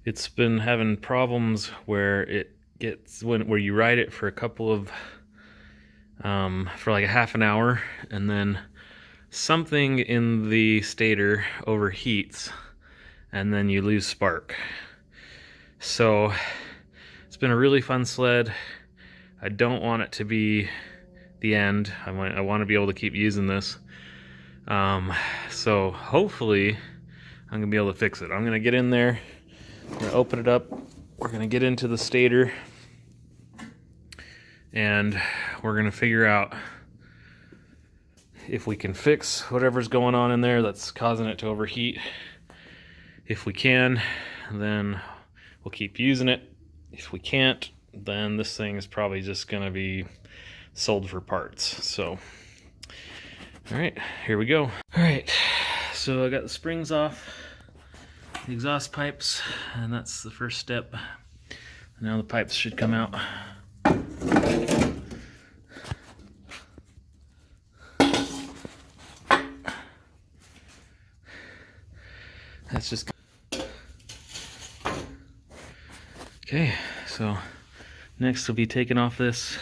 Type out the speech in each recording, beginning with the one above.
It's been having problems where it gets where you ride it for a couple of for like a half an hour, and then something in the stator overheats, and then you lose spark. So it's been a really fun sled. I don't want it to be the end. I want to be able to keep using this. So hopefully I'm gonna be able to fix it. I'm gonna get in there, I'm gonna open it up, we're gonna get into the stator, and we're gonna figure out if we can fix whatever's going on in there that's causing it to overheat. If we can, then we'll keep using it. If we can't, then this thing is probably just gonna be sold for parts. So, all right, here we go. All right, so I got the springs off the exhaust pipes, and that's the first step. Now the pipes should come out. That's just okay. So next we'll be taking off this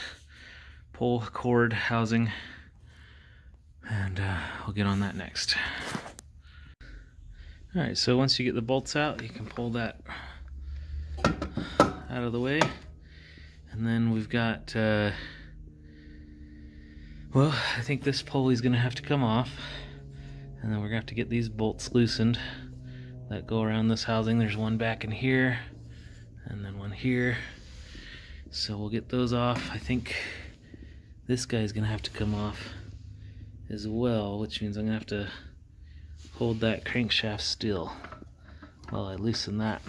pull cord housing, and we'll get on that next. All right, so once you get the bolts out, you can pull that out of the way, and then we've got well, I think this pulley's gonna have to come off, and then we're gonna have to get these bolts loosened that go around this housing. There's one back in here, and then one here, so we'll get those off. I think this guy's gonna have to come off as well, which means I'm gonna have to hold that crankshaft still while I loosen that.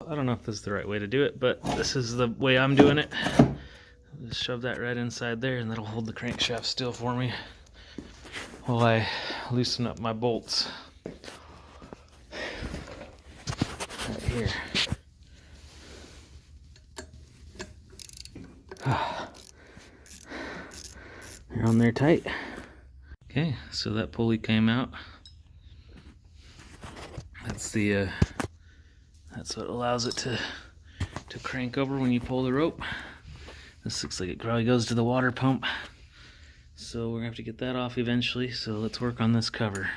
I don't know if this is the right way to do it, but this is the way I'm doing it. Just shove that right inside there, and that'll hold the crankshaft still for me while I loosen up my bolts right here. They're on there tight. Okay, so that pulley came out. That's the that's what allows it to crank over when you pull the rope. This looks like it probably goes to the water pump, so we're gonna have to get that off eventually. So let's work on this cover.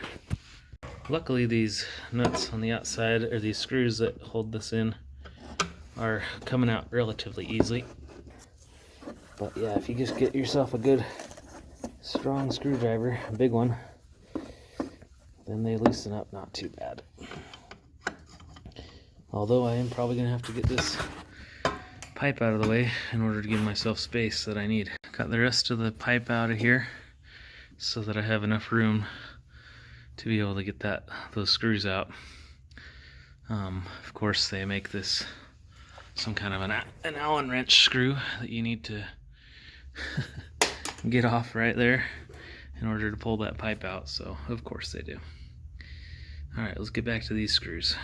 Luckily, these nuts on the outside, or these screws that hold this in, are coming out relatively easily. But yeah, if you just get yourself a good strong screwdriver, a big one, then they loosen up not too bad. Although I am probably gonna have to get this pipe out of the way in order to give myself space that I need. Got the rest of the pipe out of here so that I have enough room to be able to get those screws out. Of course, they make this some kind of an Allen wrench screw that you need to get off right there in order to pull that pipe out, so of course they do. All right, let's get back to these screws.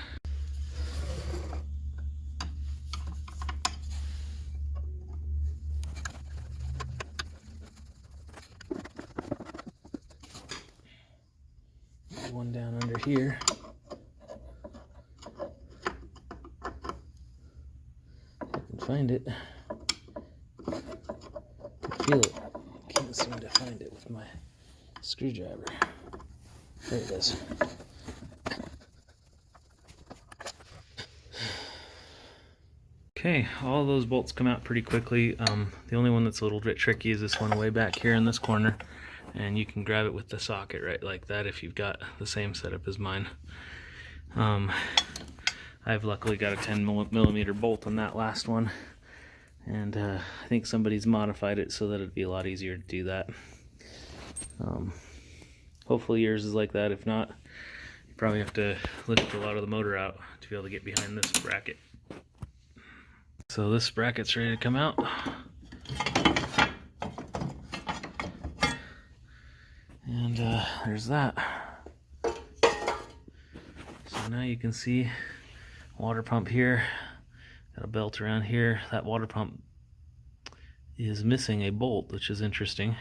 One down under here. I can find it. I feel it. Can't seem to find it with my screwdriver. There it is. Okay, all those bolts come out pretty quickly. The only one that's a little bit tricky is this one way back here in this corner, and you can grab it with the socket right like that if you've got the same setup as mine. I've luckily got a 10mm bolt on that last one, and I think somebody's modified it so that it'd be a lot easier to do that. Hopefully yours is like that. If not, you probably have to lift a lot of the motor out to be able to get behind this bracket. So this bracket's ready to come out. And there's that. So now you can see water pump here, got a belt around here. That water pump is missing a bolt, which is interesting.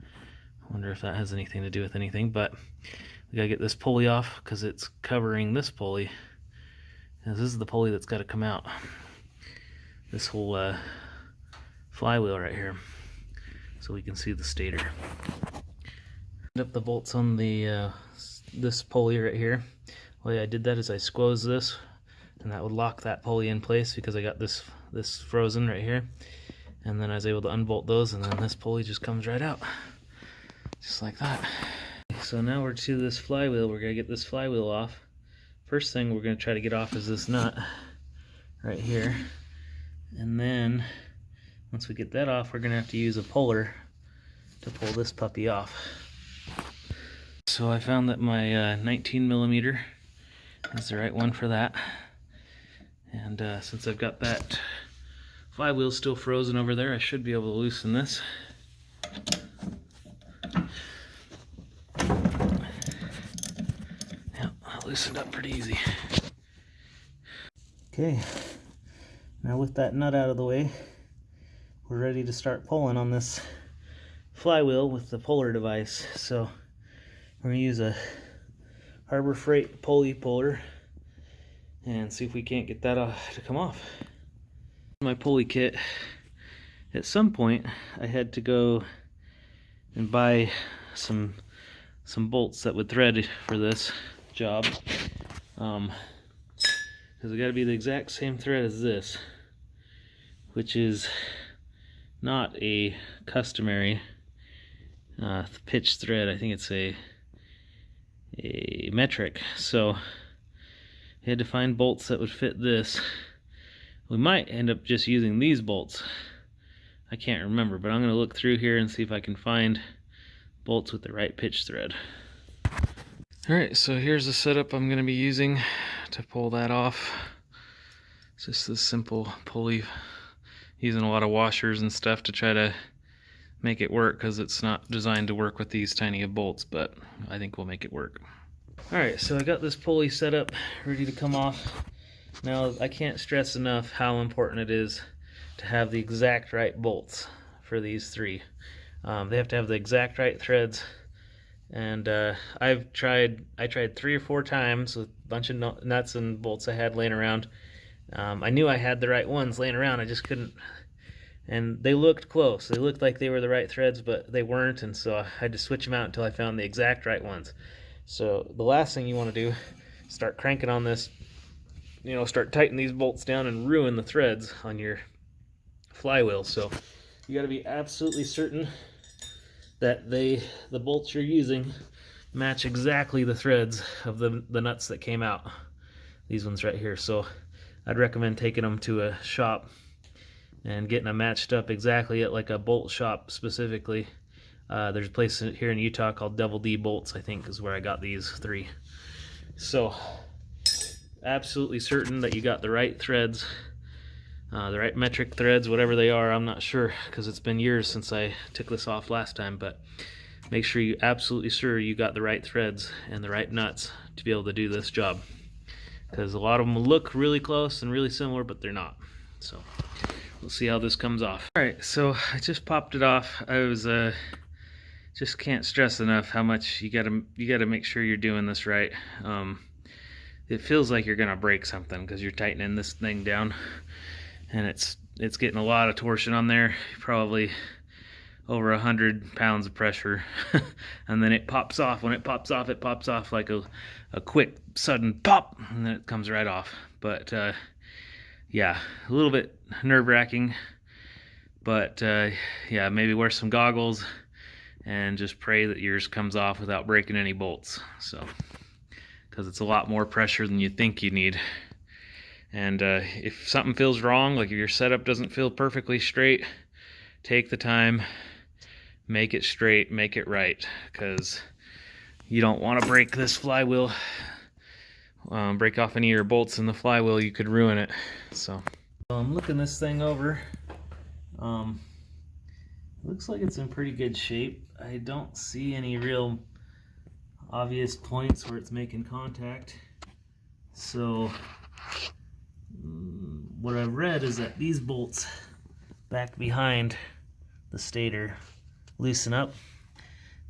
I wonder if that has anything to do with anything, but We gotta get this pulley off because it's covering this pulley. And this is the pulley that's got to come out. This whole flywheel right here, so we can see the stator. Up the bolts on the this pulley right here. The way I did that is I squoze this, and that would lock that pulley in place because I got this frozen right here. And then I was able to unbolt those, and then this pulley just comes right out, just like that. So now we're to this flywheel. We're gonna get this flywheel off. First thing we're gonna try to get off is this nut right here, and then once we get that off, we're gonna have to use a puller to pull this puppy off. So I found that my 19 millimeter is the right one for that. And since I've got that flywheel still frozen over there, I should be able to loosen this. Yep, that loosened up pretty easy. Okay, now with that nut out of the way, we're ready to start pulling on this flywheel with the puller device. So we're going to use a Harbor Freight pulley puller and see if we can't get that to come off. My pulley kit, at some point I had to go and buy some bolts that would thread for this job, because they got to be the exact same thread as this, which is not a customary pitch thread. I think it's a metric. So I had to find bolts that would fit this. We might end up just using these bolts. I can't remember, but I'm going to look through here and see if I can find bolts with the right pitch thread. Alright, so here's the setup I'm going to be using to pull that off. It's just this simple pulley, using a lot of washers and stuff to try to make it work, because it's not designed to work with these tiny of bolts, but I think we'll make it work. Alright, so I got this pulley set up, ready to come off. Now, I can't stress enough how important it is to have the exact right bolts for these three. They have to have the exact right threads, and I tried 3 or 4 times with a bunch of nuts and bolts I had laying around. I knew I had the right ones laying around, I just couldn't. And they looked close. They looked like they were the right threads, but they weren't, and so I had to switch them out until I found the exact right ones. So the last thing you want to do is start cranking on this, you know, start tightening these bolts down and ruin the threads on your flywheel. So you got to be absolutely certain that the bolts you're using match exactly the threads of the nuts that came out. These ones right here. So I'd recommend taking them to a shop and getting them matched up exactly at like a bolt shop specifically. There's a place here in Utah called Double D Bolts, I think, is where I got these 3. So absolutely certain that you got the right threads, the right metric threads, whatever they are. I'm not sure because it's been years since I took this off last time, but make sure you absolutely sure you got the right threads and the right nuts to be able to do this job, because a lot of them look really close and really similar, but they're not. So we'll see how this comes off. Alright, so I just popped it off. I was just can't stress enough how much you gotta make sure you're doing this right. It feels like you're gonna break something because you're tightening this thing down, and it's getting a lot of torsion on there, probably over 100 pounds of pressure. And then it pops off. When it pops off like a quick sudden pop, and then it comes right off. But yeah, a little bit nerve-wracking, but yeah, maybe wear some goggles and just pray that yours comes off without breaking any bolts. So, because it's a lot more pressure than you think you need. And if something feels wrong, like if your setup doesn't feel perfectly straight, take the time, make it straight, make it right, because you don't want to break this flywheel, break off any of your bolts in the flywheel. You could ruin it. So I'm looking this thing over. Looks like it's in pretty good shape. I don't see any real obvious points where it's making contact. So what I've read is that these bolts back behind the stator loosen up.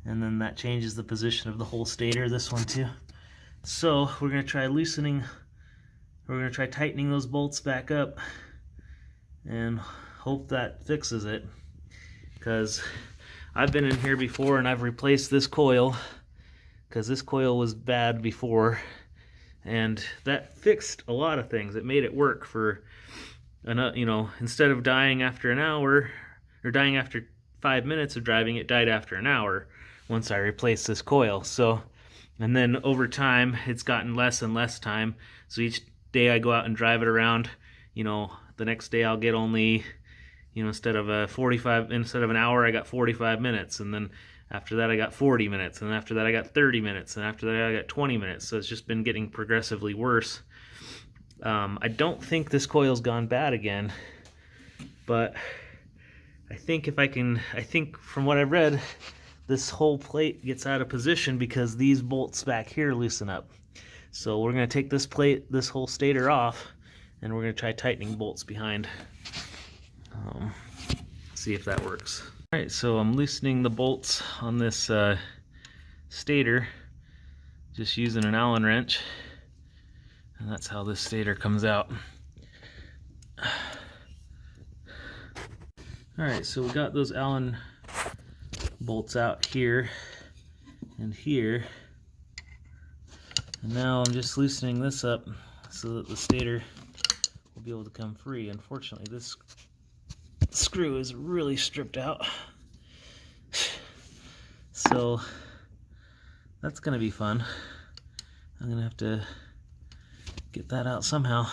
and then that changes the position of the whole stator, this one too. So we're going to try tightening those bolts back up and hope that fixes it, because I've been in here before and I've replaced this coil, because this coil was bad before, and that fixed a lot of things. It made it work for, you know, instead of dying after an hour, or dying after 5 minutes of driving, it died after an hour once I replaced this coil. So, and then over time, it's gotten less and less time. So each day I go out and drive it around, you know, the next day I'll get only, you know, instead of an hour, I got 45 minutes. And then after that, I got 40 minutes. And after that, I got 30 minutes. And after that, I got 20 minutes. So it's just been getting progressively worse. I don't think this coil's gone bad again, but I think from what I've read, this whole plate gets out of position because these bolts back here loosen up. So we're going to take this whole stator off, and we're going to try tightening bolts behind. See if that works. All right, so I'm loosening the bolts on this stator, just using an Allen wrench, and that's how this stator comes out. All right, so we got those Allen bolts out here and here, and now I'm just loosening this up so that the stator will be able to come free. Unfortunately, this screw is really stripped out, so that's gonna be fun. I'm gonna have to get that out somehow.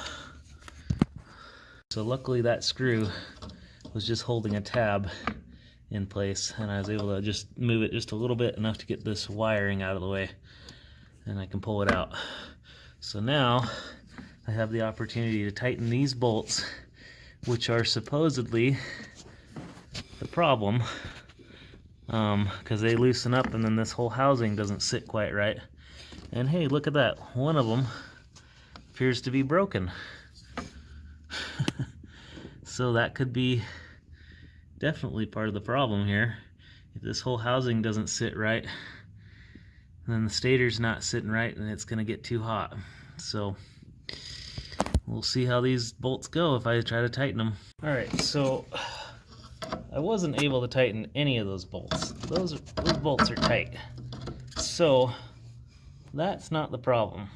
So luckily that screw was just holding a tab in place, and I was able to just move it just a little bit, enough to get this wiring out of the way, and I can pull it out. So now I have the opportunity to tighten these bolts, which are supposedly the problem, because they loosen up and then this whole housing doesn't sit quite right. And hey, look at that, one of them appears to be broken. So that could be definitely part of the problem here. If this whole housing doesn't sit right, then the stator's not sitting right, and it's going to get too hot. So we'll see how these bolts go if I try to tighten them. All right, so I wasn't able to tighten any of those bolts. Those bolts are tight. So that's not the problem.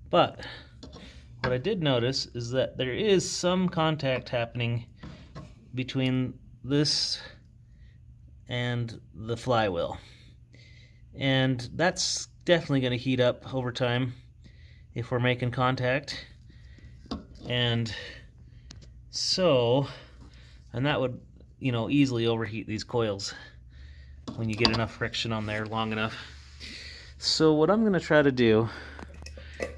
But what I did notice is that there is some contact happening between this and the flywheel. And that's definitely going to heat up over time if we're making contact. And that would, you know, easily overheat these coils when you get enough friction on there long enough. So what I'm going to try to do,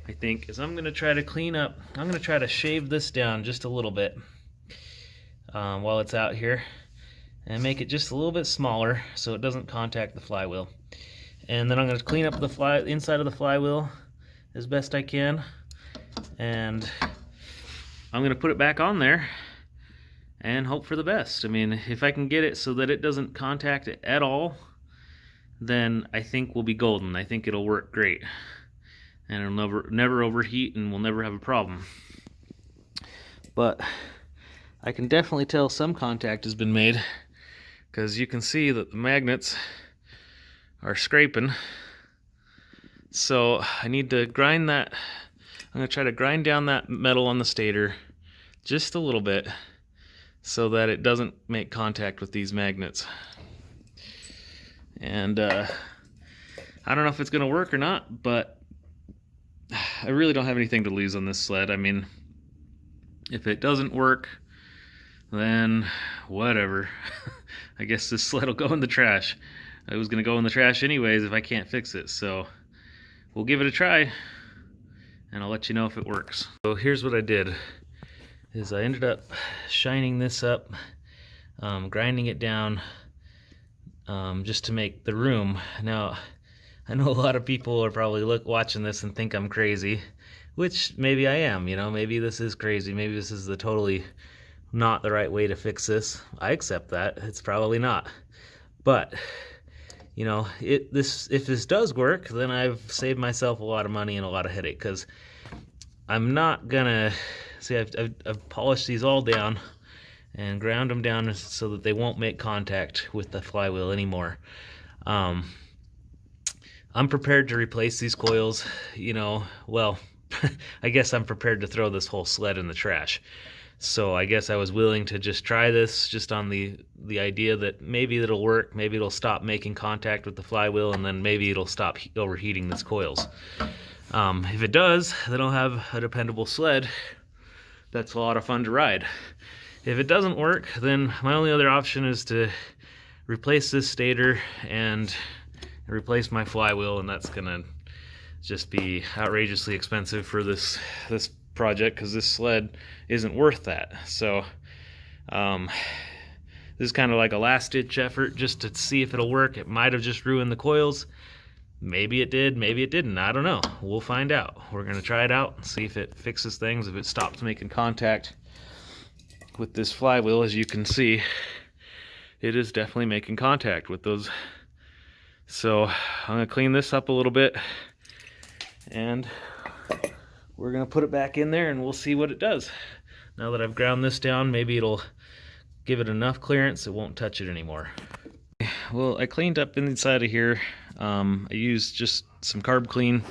I think, is I'm going to try to shave this down just a little bit while it's out here, and make it just a little bit smaller so it doesn't contact the flywheel. And then I'm going to clean up the inside of the flywheel as best I can, and I'm going to put it back on there and hope for the best. I mean, if I can get it so that it doesn't contact it at all, then I think we'll be golden. I think it'll work great, and it'll never overheat, and we'll never have a problem. But I can definitely tell some contact has been made, because you can see that the magnets are scraping. So I need to grind that. I'm going to try to grind down that metal on the stator just a little bit so that it doesn't make contact with these magnets. And I don't know if it's going to work or not, but I really don't have anything to lose on this sled. I mean, if it doesn't work, then whatever. I guess this sled will go in the trash. It was going to go in the trash anyways if I can't fix it. So we'll give it a try, and I'll let you know if it works. So here's what I did, is I ended up shining this up, grinding it down, just to make the room. Now, I know a lot of people are probably watching this and think I'm crazy, which maybe I am, you know, maybe this is crazy. Maybe this is the totally not the right way to fix this. I accept that. It's probably not. But you know, if this does work, then I've saved myself a lot of money and a lot of headache, because I'm not gonna see, I've polished these all down and ground them down so that they won't make contact with the flywheel anymore. I'm prepared to replace these coils, you know, well, I guess I'm prepared to throw this whole sled in the trash. So I guess I was willing to just try this, just on the idea that maybe it'll work, maybe it'll stop making contact with the flywheel, and then maybe it'll stop overheating these coils. If it does, then I'll have a dependable sled that's a lot of fun to ride. If it doesn't work, then my only other option is to replace this stator and replace my flywheel, and that's gonna just be outrageously expensive for this project, because this sled isn't worth that. So this is kind of like a last-ditch effort just to see if it'll work. It might have just ruined the coils. Maybe it did, maybe it didn't. I don't know. We'll find out. We're gonna try it out and see if it fixes things, if it stops making contact with this flywheel. As you can see, it is definitely making contact with those. So I'm gonna clean this up a little bit, and we're gonna put it back in there and we'll see what it does. Now that I've ground this down, maybe it'll give it enough clearance it won't touch it anymore. Well, I cleaned up inside of here. I used just some carb clean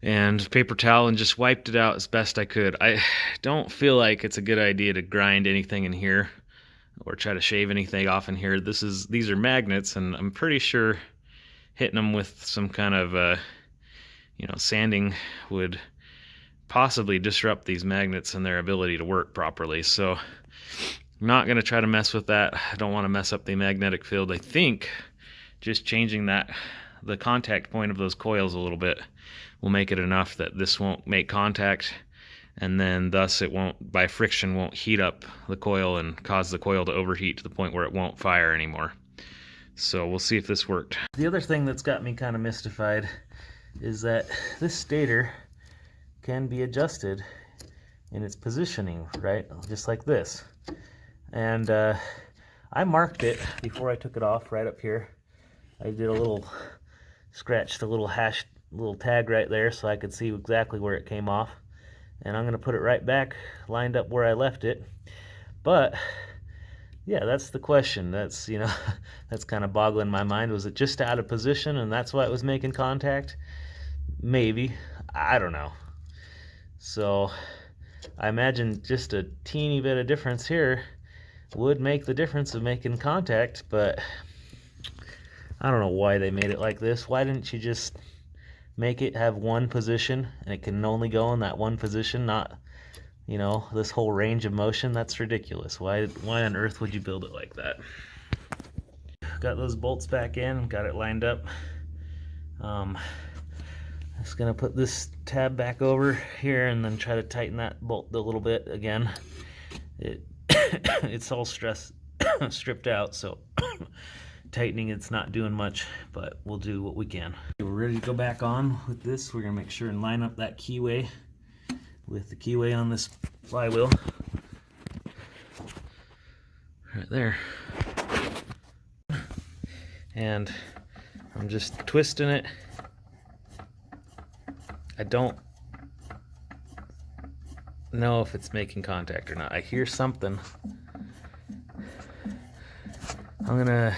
and paper towel and just wiped it out as best I could. I don't feel like it's a good idea to grind anything in here or try to shave anything off in here. These are magnets, and I'm pretty sure hitting them with some kind of you know, sanding would possibly disrupt these magnets and their ability to work properly. So I'm not going to try to mess with that. I don't want to mess up the magnetic field. I think just changing the contact point of those coils a little bit will make it enough that this won't make contact, and then thus it won't, by friction, won't heat up the coil and cause the coil to overheat to the point where it won't fire anymore. So we'll see if this worked. The other thing that's got me kind of mystified is that this stator can be adjusted in its positioning, right? Just like this. And I marked it before I took it off right up here. I did a little, scratched a little hash, little tag right there so I could see exactly where it came off. And I'm gonna put it right back, lined up where I left it. But yeah, that's the question. That's, you know, that's kind of boggling my mind. Was it just out of position and that's why it was making contact? Maybe. I don't know. So I imagine just a teeny bit of difference here would make the difference of making contact, but I don't know why they made it like this. Why didn't you just make it have one position and it can only go in that one position, not, you know, this whole range of motion? That's ridiculous. Why on earth would you build it like that? Got those bolts back in, got it lined up. Just gonna put this tab back over here and then try to tighten that bolt a little bit again. It's all stripped out, so tightening it's not doing much, but we'll do what we can. We're ready to go back on with this. We're gonna make sure and line up that keyway with the keyway on this flywheel. Right there. And I'm just twisting it. I don't know if it's making contact or not. I hear something. I'm gonna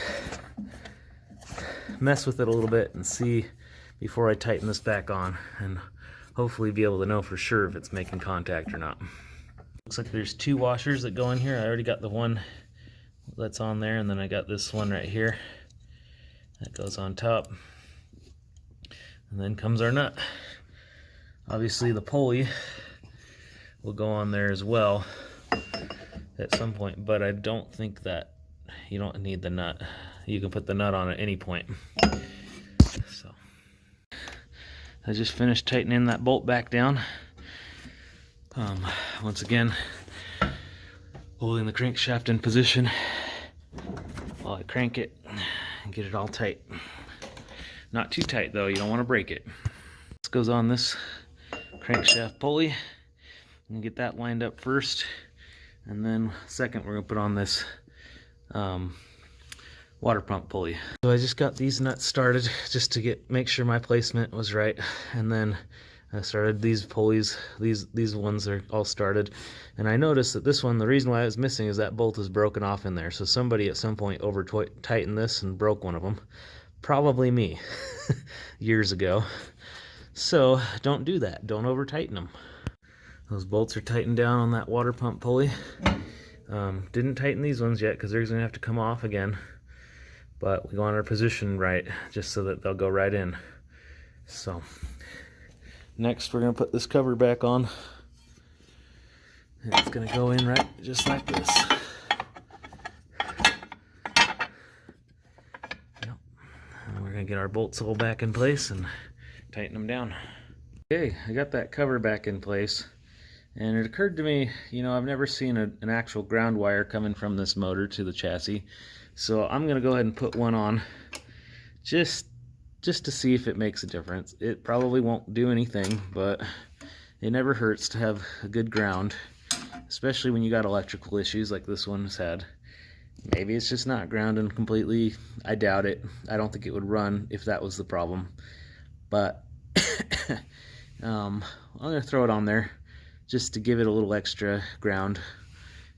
mess with it a little bit and see before I tighten this back on, and hopefully be able to know for sure if it's making contact or not. Looks like there's two washers that go in here. I already got the one that's on there, and then I got this one right here that goes on top, and then comes our nut. Obviously the pulley will go on there as well at some point, but I don't think that you don't need the nut. You can put the nut on at any point. So I just finished tightening that bolt back down. Once again, holding the crankshaft in position while I crank it and get it all tight. Not too tight though, you don't want to break it. This goes on this crankshaft pulley, and get that lined up first, and then second we're going to put on this water pump pulley. So I just got these nuts started just to make sure my placement was right, and then I started these pulleys. These ones are all started, and I noticed that this one, the reason why it was missing is that bolt is broken off in there. So somebody at some point over tightened this and broke one of them, probably me, years ago. So don't do that. Don't over tighten them. Those bolts are tightened down on that water pump pulley. Didn't tighten these ones yet because they're going to have to come off again. But we want our position right just so that they'll go right in. So next we're going to put this cover back on. And it's going to go in right just like this. Yep. And we're going to get our bolts all back in place and tighten them down. Okay, I got that cover back in place. And it occurred to me, you know, I've never seen an actual ground wire coming from this motor to the chassis. So I'm going to go ahead and put one on just to see if it makes a difference. It probably won't do anything, but it never hurts to have a good ground, especially when you got electrical issues like this one's had. Maybe it's just not grounding completely. I doubt it. I don't think it would run if that was the problem. But I'm going to throw it on there just to give it a little extra ground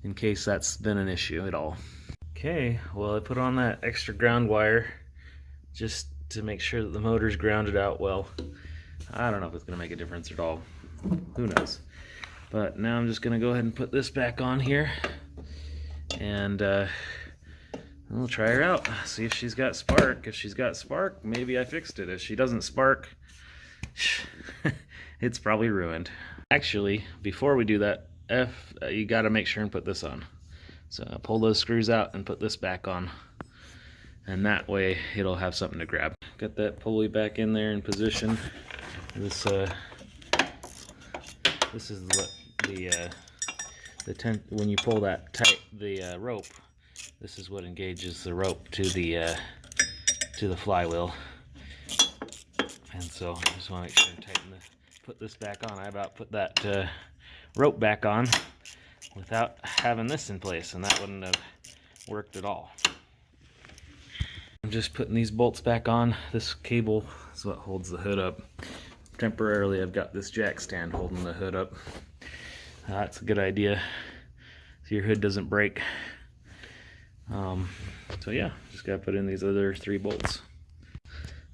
in case that's been an issue at all. Okay, well I put on that extra ground wire just to make sure that the motor's grounded out well. I don't know if it's going to make a difference at all. Who knows? But now I'm just going to go ahead and put this back on here, and we'll try her out. See if she's got spark. If she's got spark, maybe I fixed it. If she doesn't spark, it's probably ruined. Actually, before we do that, you got to make sure and put this on. So I'll pull those screws out and put this back on, and that way it'll have something to grab. Got that pulley back in there in position. This is what when you pull that tight the rope. This is what engages the rope to the flywheel. And so I just want to make sure and put this back on. I about put that rope back on without having this in place, and that wouldn't have worked at all. I'm just putting these bolts back on. This cable is what holds the hood up. Temporarily I've got this jack stand holding the hood up. That's a good idea so your hood doesn't break. So yeah, just gotta put in these other 3 bolts.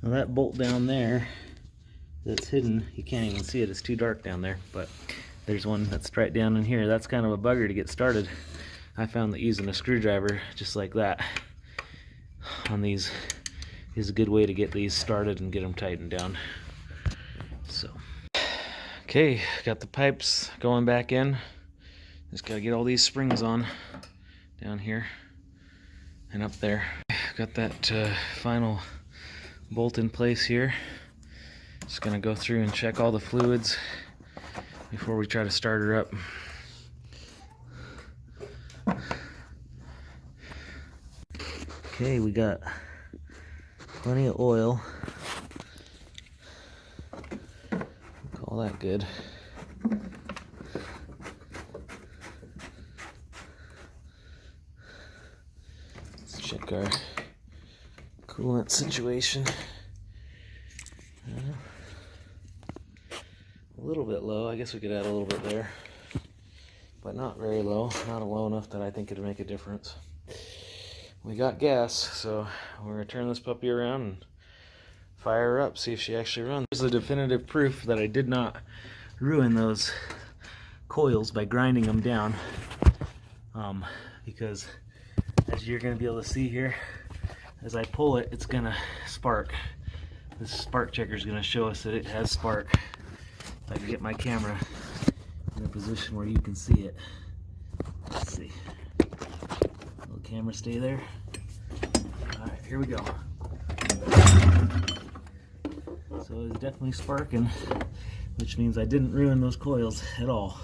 Now that bolt down there that's hidden, you can't even see it, it's too dark down there, but there's one that's right down in here. That's kind of a bugger to get started. I found that using a screwdriver just like that on these is a good way to get these started and get them tightened down. So okay, got the pipes going back in. Just gotta get all these springs on down here and up there. Got that final bolt in place here. Just gonna go through and check all the fluids before we try to start her up. Okay, we got plenty of oil. Call that good. Let's check our coolant situation. A little bit low. I guess we could add a little bit there, but not very low. Not low enough that I think it'd make a difference. We got gas, so we're gonna turn this puppy around and fire her up, see if she actually runs. There's the definitive proof that I did not ruin those coils by grinding them down, because as you're gonna be able to see here, as I pull it, it's gonna spark. This spark checker is gonna show us that it has spark. If I can get my camera in a position where you can see it. Let's see. Will the camera stay there? Alright, here we go. So it's definitely sparking, which means I didn't ruin those coils at all.